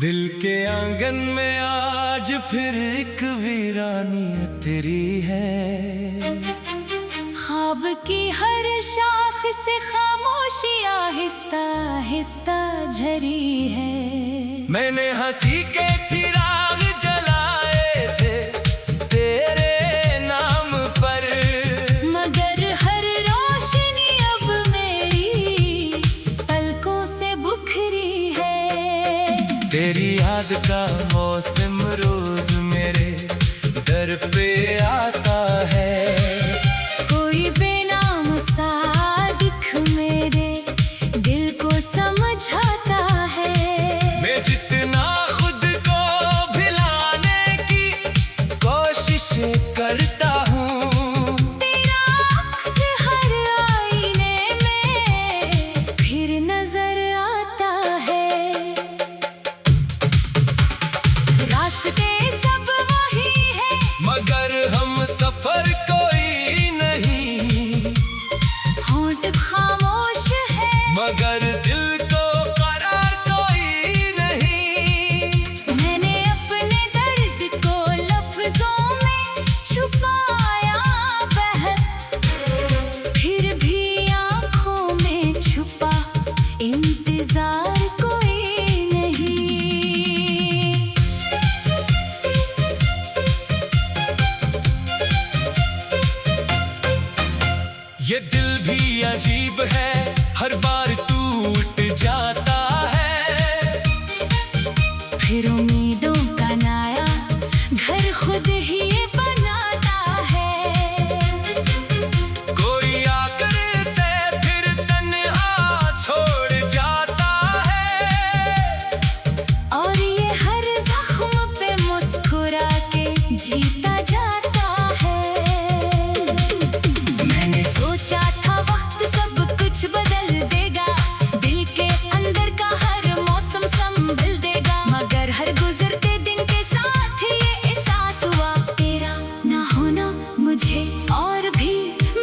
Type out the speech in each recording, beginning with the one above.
दिल के आंगन में आज फिर एक वीरानी तेरी है। ख्वाब की हर शाख से खामोशी आहिस्ता आहिस्ता झरी है। मैंने हंसी के चिराग जलाए थे तेरे नाम पर, मगर हर रोशनी अब मेरी पलकों से बुखरी है। तेरी याद का मौसम रोज मेरे दर पे आता है। कोई बेनाम सादिक मेरे दिल को समझाता है। मैं जितना खुद को भिलाने की कोशिश करता हूँ, तेरा अक्स हर आईने में फिर नजर आता है। रास्ते सब वही है मगर हम सफर कोई नहीं। होंठ खामोश है मगर दिल को करार कोई नहीं। मैंने अपने दर्द को लफ्जों में छुपाया बहुत, फिर भी आंखों में छुपा इंतजार कोई नहीं। ये दिल भी अजीब है, हर बार टूट जाता है। फिर उम्मीदों का नया घर खुद ही बनाता है। कोई आकर से फिर तन्हा छोड़ जाता है। और ये हर जख्म पे मुस्कुरा के जीता जाता है। मैंने सोचा था वक्त सब कुछ बदल देगा, दिल के अंदर का हर मौसम संभल देगा, मगर हर गुजरते दिन के साथ ये एहसास हुआ तेरा ना होना मुझे और भी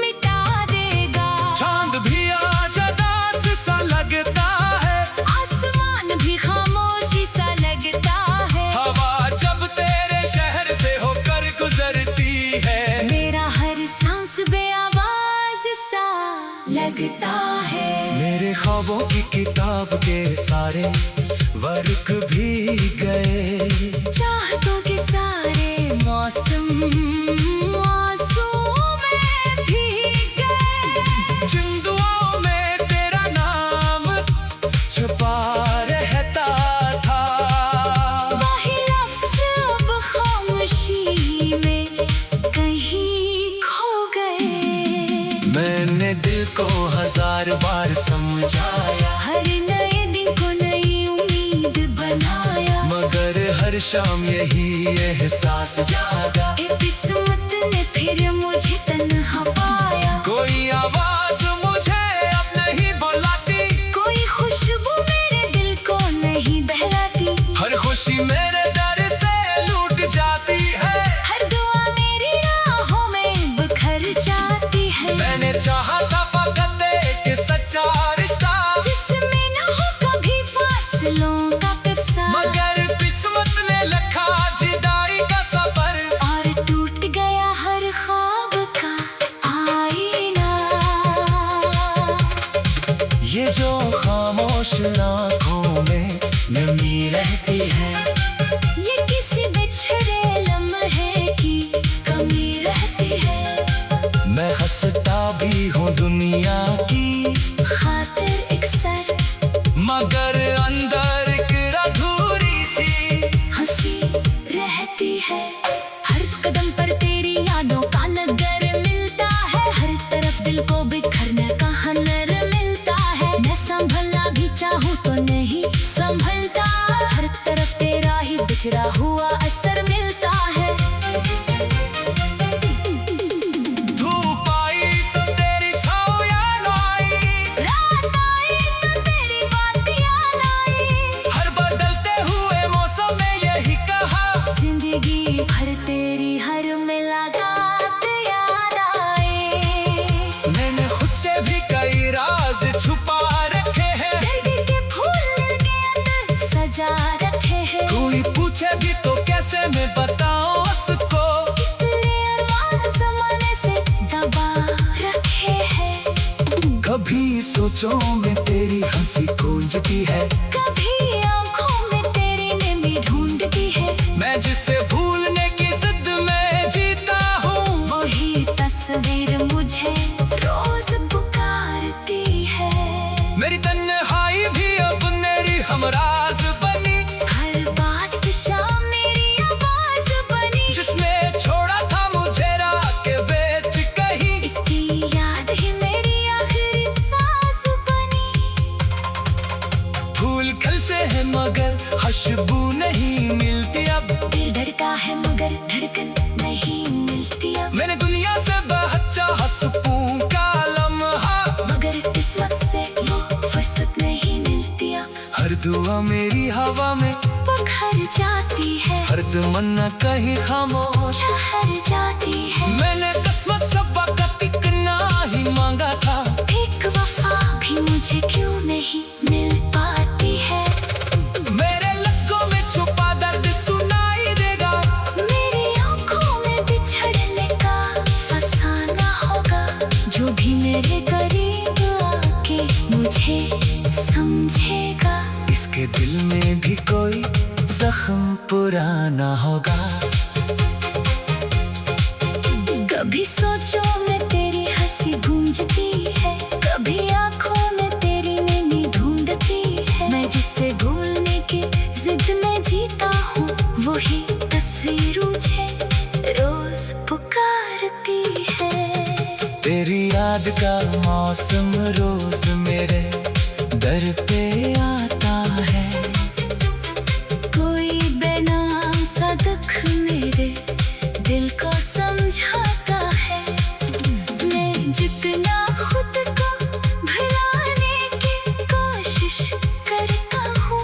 मिटा देगा। चांद भी आज उदास सा लगता है, आसमान भी खामोशी सा लगता है। हवा जब तेरे शहर से होकर गुजरती है, मेरा हर सांस बेआवाज सा लगता है। मेरे ख्वाबों की किताब के सारे वर्क भी गए। चाहतों के सारे मौसम आंसू में भीग गए। जिन दुआओं में तेरा नाम छुपा रहता था, वही लफ्ज़ अब खामोशी में कहीं खो गए। मैंने दिल को 1000 बार समझाया, हर नए दिन को नई उम्मीद बनाया, मगर हर शाम यही एहसास जागा। ए किस्मत ने फिर मुझे तन्हा पाया। कोई आवाज मुझे अब नहीं बुलाती, कोई खुशबू मेरे दिल को नहीं बहलाती, हर खुशी मेरे दर से लूट जाती है। हर दुआ मेरी राहों में बिखर जाती है। मैंने चाहा था फकत एक सच्चा रिश्ता, जिसमें न हो कभी फासलों का किस्सा, मगर किस्मत ने लिखा जुदाई का सफर। और टूट गया हर ख्वाब का आईना। ये जो खामोश आँखों में नमी रहती है, ये किसी बिछड़े लम्हे की कमी रहती है। मैं हंसता भी हूँ दुनिया की खातिर एक सर मगर अंदर एक अधूरी सी हंसी रहती है। हर कदम पर तेरी यादों का नगर मिलता है, हर तरफ दिल को बिखरने का हनर मिलता है। मैं संभलना भी चाहूँ तो नहीं संभलता, हर तरफ तेरा ही बिछड़ा हुआ असर मिलता है। धूप आई तो तेरी छाँव याद आई, रात आई तो तेरी बात याद आई, हर बदलते हुए मौसम में यही कहा, जिंदगी भर तेरी हर मुलाकात याद आए। मैंने खुद से भी कई राज छुपा रखे हैं। दर्द के फूल के अंदर सजा रखे हैं। सोचों में तेरी हंसी गूंजती है, कभी आंखों में तेरी नमी ढूंढती है। मैं जिसे भूलने की जिद में जीता हूँ, वही तस्वीर मुझे रोज पुकारती है। मेरी तन्हाई भी अब मेरी हमराज बनी, हर बास शाम मेरी आवाज बनी। जिसने छोड़ा था मुझे राह के बेच कहीं, इसकी याद ही मेरी आखिरी सांस बनी। फूल खिलते हैं मगर खुशबू नहीं मिलती अब, दिल धड़का है मगर धड़कन नहीं मिलती अब। मैंने दुनिया से बहुत चाहा सुकून का लम्हा, मगर इस वक्त से वो फुर्सत नहीं मिलती अब। हर दुआ मेरी हवा में बिखर जाती है, हर तमन्ना कहीं खामोश ठहर जाती है। मैंने किस्मत से वक्त इतना ही मांगा था, एक वफा भी मुझे क्यों नहीं मिल पाती है। मेरे लफ्ज़ों में छुपा दर्द सुनाई देगा, मेरी आंखों में बिछड़ने का फसाना होगा। जो भी मेरे करीब आके मुझे समझेगा, इसके दिल में भी कोई जख्म पुराना होगा। कभी सोचों में तेरी हंसी गूंजती है, कभी आंखों में तेरी नमी ढूंढती है। मैं जिसे भूलने की जिद में जीता हूँ, वही तस्वीर मुझे रोज पुकारती है। तेरी याद का मौसम रोज मेरे दर पे आता है, कोई बेनाम सा दुख मेरे दिल को समझाता है। मैं जितना खुद को भुलाने की कोशिश करता हूँ,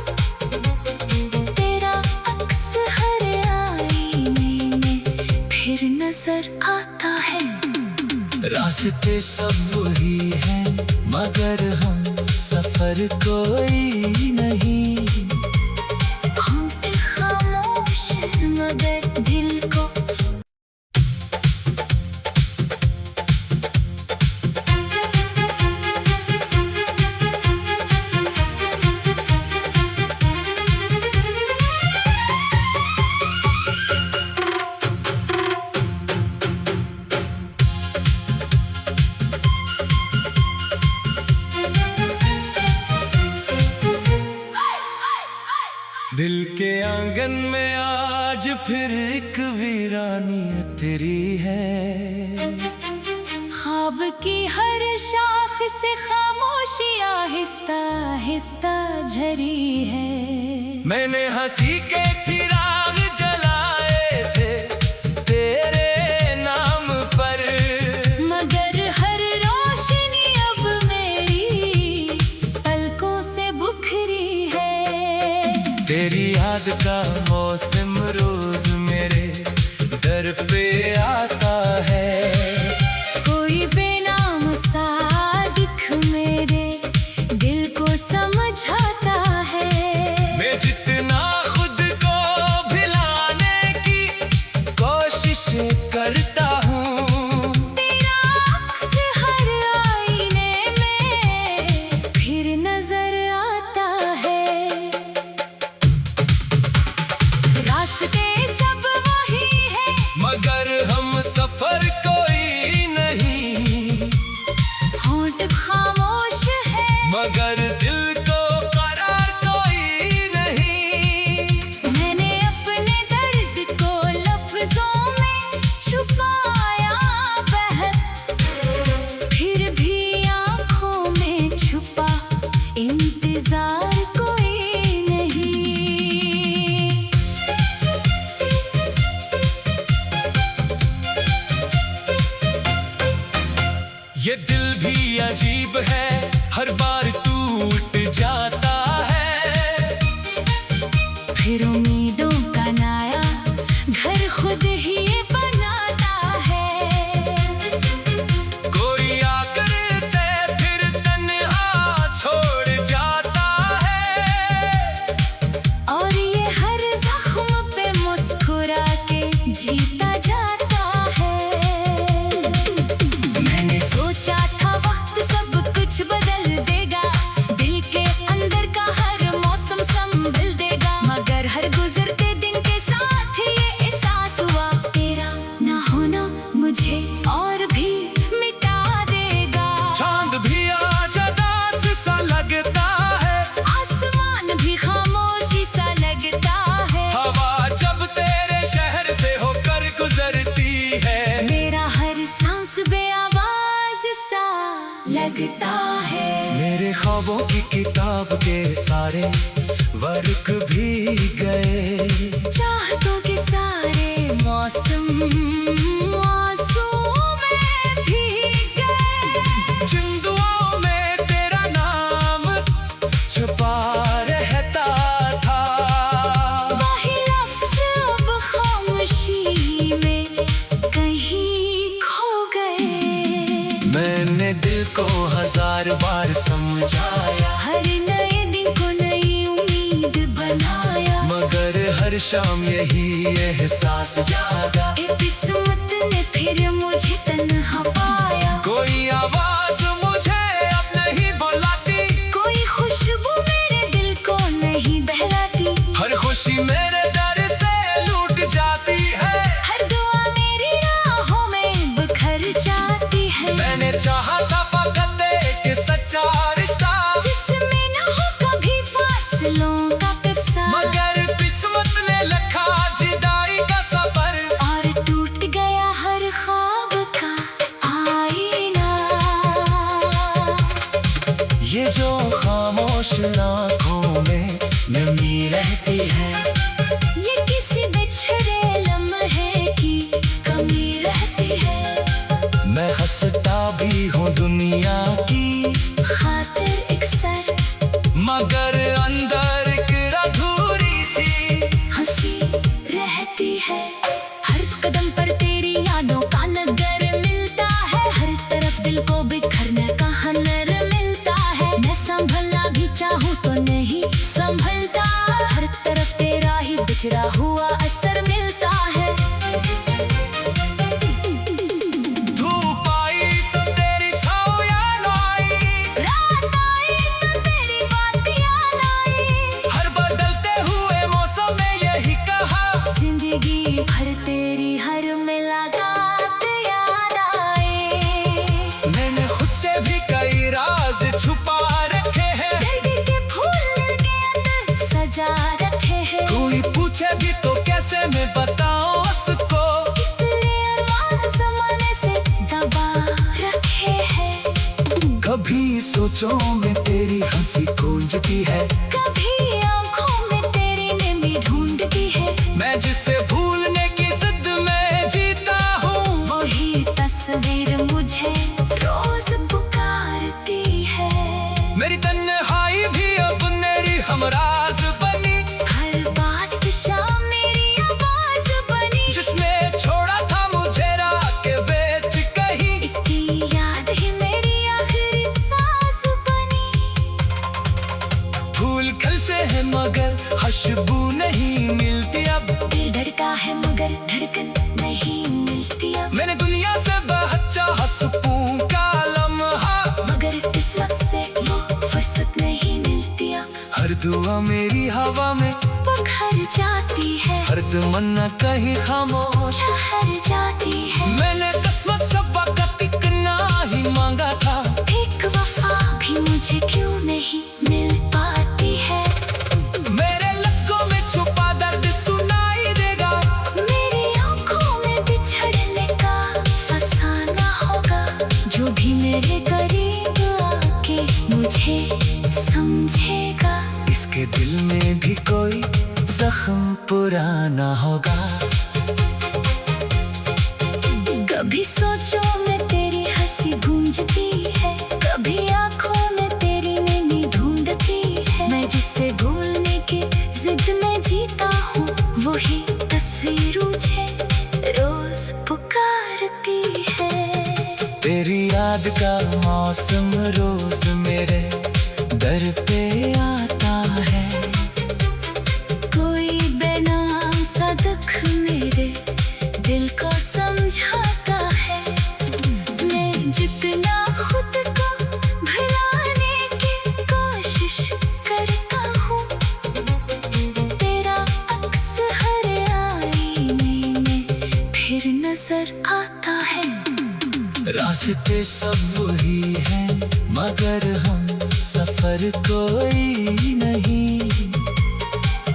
तेरा अक्स हर आईने में फिर नजर आता है। रास्ते सब वही हैं मगर हम सफर कोई नहीं, हम खामोश मगर दिल को दिल के आंगन में आज फिर एक वीरानी तेरी है। ख्वाब की हर शाख से खामोशी आहिस्ता आहिस्ता झरी है। मैंने हंसी के चिराग जलाए थे तेरे नाम पर, मगर हर रोशनी अब मेरी पलकों से बुखरी है। तेरी याद का मौसम रोज मेरे दर पे आता है, कोई बेनाम सा दुख मेरे दिल को समझाता है। मैं जितना खुद को भिलाने की कोशिश करता हूँ, तेरा अक्स हर आईने में फिर नजर आता है। रास्ते सब वही है मगर हम सफर कोई नहीं, होंठ खामोश है मगर दिल को करार कोई नहीं। मैंने अपने दर्द को लफ्जों में छुपाया बहुत, फिर भी आंखों में छुपा इंतजार कोई नहीं। ये दिल भी अजीब है, हर बार टूट जाता है, फिर उम्मीदों का नया घर खुद ही बनाता है। कोई आकर से फिर तन्हा छोड़ जाता है, और ये हर जख्म पे मुस्कुरा के जीता जाता है। मैंने सोचा था वक्त सब कुछ बदल देगा, मुझे और भी मिटा देगा। चांद भी आज उदास सा लगता है, आसमान भी खामोशी सा लगता है। हवा जब तेरे शहर से होकर गुजरती है, मेरा हर सांस बेआवाज सा लगता है। मेरे ख्वाबों की किताब के सारे वर्क भी गए, चाहतों के सारे मौसम आंसू में भीग गए। जिन दुआओं में तेरा नाम छुपा रहता था, वही लफ्ज़ अब खामोशी में कहीं खो गए। मैंने दिल को 1000 बार समझाया, हर नए दिन को नई उम्मीद बनाया, मगर हर शाम यही एहसास जागा। ए किस्मत ने फिर मुझे तन्हा पाया। कोई आवाज मुझे अब नहीं बुलाती, कोई खुशबू मेरे दिल को नहीं बहलाती। हर खुशी मेरे दर से लूट जाती है, हर दुआ मेरी राहों में बिखर जाती है। मैंने चाहा था फकत एक सच्चा रिश्ता, जिसमें न हो कभी फासलों का किस्सा, मगर किस्मत ने लिखा जुदाई का सफर। और टूट गया हर ख्वाब का आईना। ये जो खामोश आँखों में नमी रहती है, ये किसी बिछड़े लम्हे की कमी रहती है। मैं हंसता भी हूँ दुनिया की खातिर एक सर मगर अंदर एक अधूरी सी हंसी रहती है। हर कदम पर तेरी यादों का नगर मिलता है, हर तरफ दिल को बिखरने का हुनर मिलता है। मैं संभलना भी चाहूँ तो नहीं संभलता, हर तरफ तेरा ही बिछड़ा हुआ असर मिलता है। धूप आई तो तेरी छाँव याद आई, रात आई तो तेरी बात याद आई। हर बदलते हुए मौसम में यही कहा, जिंदगी भर तेरी हर मुलाकात याद आए। मैंने खुद से भी कई राज छुपा रखे हैं, दर्द के फूल के अंदर सजा रखे हैं। कोई पूछे भी तो कैसे मैं बताऊं उसको, कितने अरमान ज़माने से दबा रखे हैं। कभी सोचों में तेरी हंसी गूंजती है, कभी आंखों में तेरी नमी ढूंढती है। मैं जिसे भूलने की जिद में जीता हूँ, वही तस्वीर मुझे रोज पुकारती है। मेरी तन्हाई भी अब मेरी हमराज बनी, हर बास शाम मेरी आवाज बनी। जिसने छोड़ा था मुझे रात के बेच कहीं, इसकी याद ही मेरी आखिरी सांस बनी। फूल खिल से है मगर खुशबू नहीं मिलती अब, दिल धड़का है मगर धड़कन नहीं मिलती अब। मैंने दुनिया से बहुत चाहा सुकून का लम्हा, मगर किस्मत से वो फुर्सत नहीं मिलती अब। हर दुआ मेरी हवा में बिखर जाती है, हर तमन्ना कहीं खामोश ठहर जाती है। मैंने किस्मत से वक्त इतना ही मांगा था, एक वफा भी मुझे क्यों नहीं मिल पाती है। मेरे लफ्ज़ों में छुपा दर्द सुनाई देगा, मेरी आंखों में बिछड़ने का फसाना होगा। जो भी मेरे करीब आके मुझे समझेगा, इसके दिल में भी कोई जख्म पुराना होगा। कभी सोचों में तेरी हंसी गूंजती है, कभी आंखों में तेरी नैनी ढूंढती है। मैं जिसे भूलने की जिद में जीता हूँ, वही तस्वीर मुझे रोज पुकारती है। तेरी याद का मौसम रोज मेरे दर पे आता है, कोई बेनाम सा दुख मेरे दिल को समझाता है। मैं जितना खुद को भुलाने की कोशिश करता हूँ, तेरा अक्स हर आईने में फिर नजर आता है। रास्ते सब वही हैं, मगर हम सफर कोई नहीं।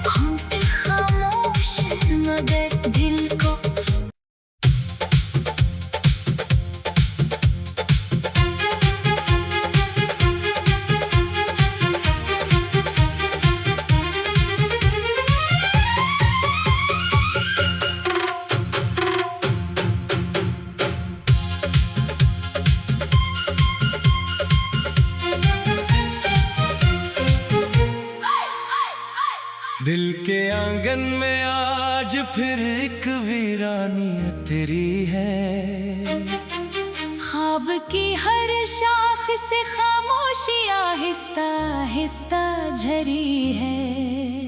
हम खामोश हैं मगर दिल को दिल के आंगन में आज फिर एक वीरानी तेरी है। ख्वाब की हर शाख से खामोशी आहिस्ता आहिस्ता झरी है।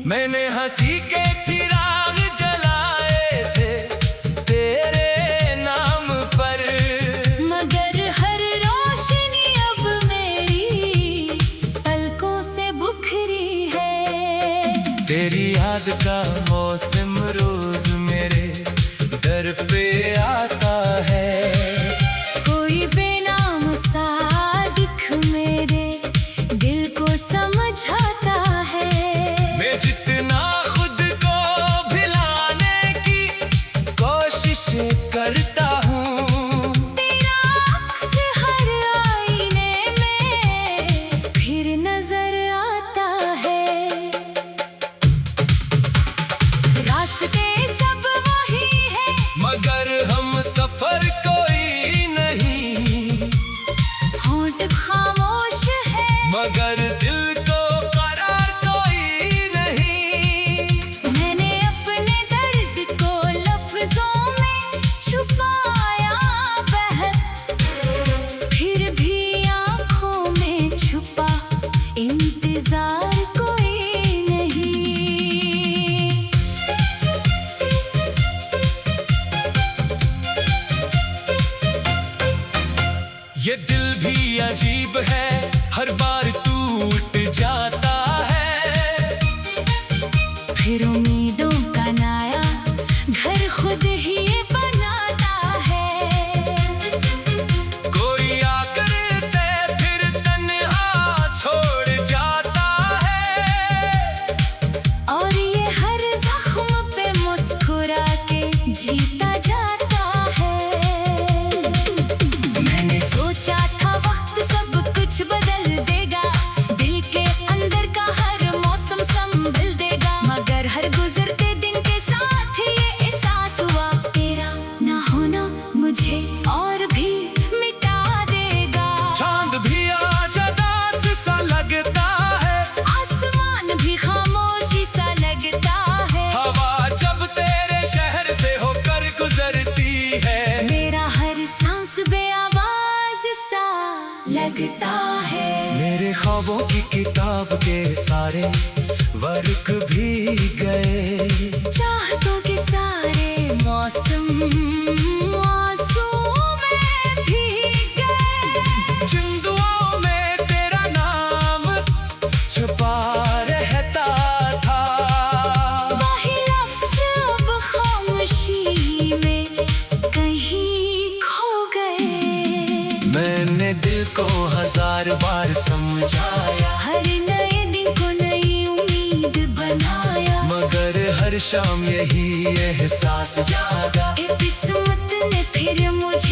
मैंने हंसी के चिराग जलाए थे तेरे नाम पर, मगर हर रोशनी अब मेरी पलकों से बुखरी है। तेरी याद का मौसम रोज मेरे दर पे आता है। कोई बेनाम सादिक मेरे दिल को समझाता है। मैं जितना खुद को भिलाने की कोशिश करता हूँ, तेरा अक्स हर आईने में फिर नजर आता है। रास्ते सब वही है, मगर हम सफर कोई नहीं। होंठ खामोश है, मगर दिल को करार कोई नहीं। मैंने अपने दर्द को लफ्जों में छुपाया बहत, फिर भी आंखों में छुपा इंतजार कोई नहीं। ये दिल भी अजीब है, हर बार टूट जाता है। फिर उम्मीदों का नया घर खुद ही बनाता है। कोई आकर से फिर तन्हा छोड़ जाता है, और ये हर जख्म पे मुस्कुरा के जीता जाता है। मैंने सोचा था वक्त सब कुछ बदल देगा, दिल के अंदर का हर मौसम संभल देगा, मगर हर गुजरते दिन के साथ ये एहसास हुआ तेरा ना होना मुझे और भी मिटा देगा। चांद भी आज उदास सा लगता है, आसमान भी खामोशी सा लगता है। हवा जब तेरे शहर से होकर गुजरती है, मेरा हर सांस बेआवाज सा लगता है। मेरे ख्वाबों की किताब के सारे वर्क भी गए। चाहतों के सारे मौसम आंसू में भीग गए। जिन दुआओं में तेरा नाम छुपा रहता था, वही लफ्ज़ अब खामोशी में कहीं खो गए। मैंने दिल को 1000 बार समझाया, हर नए दिन को नई उम्मीद बनाया, मगर हर शाम यही एहसास जागा। ए किस्मत ने फिर मुझे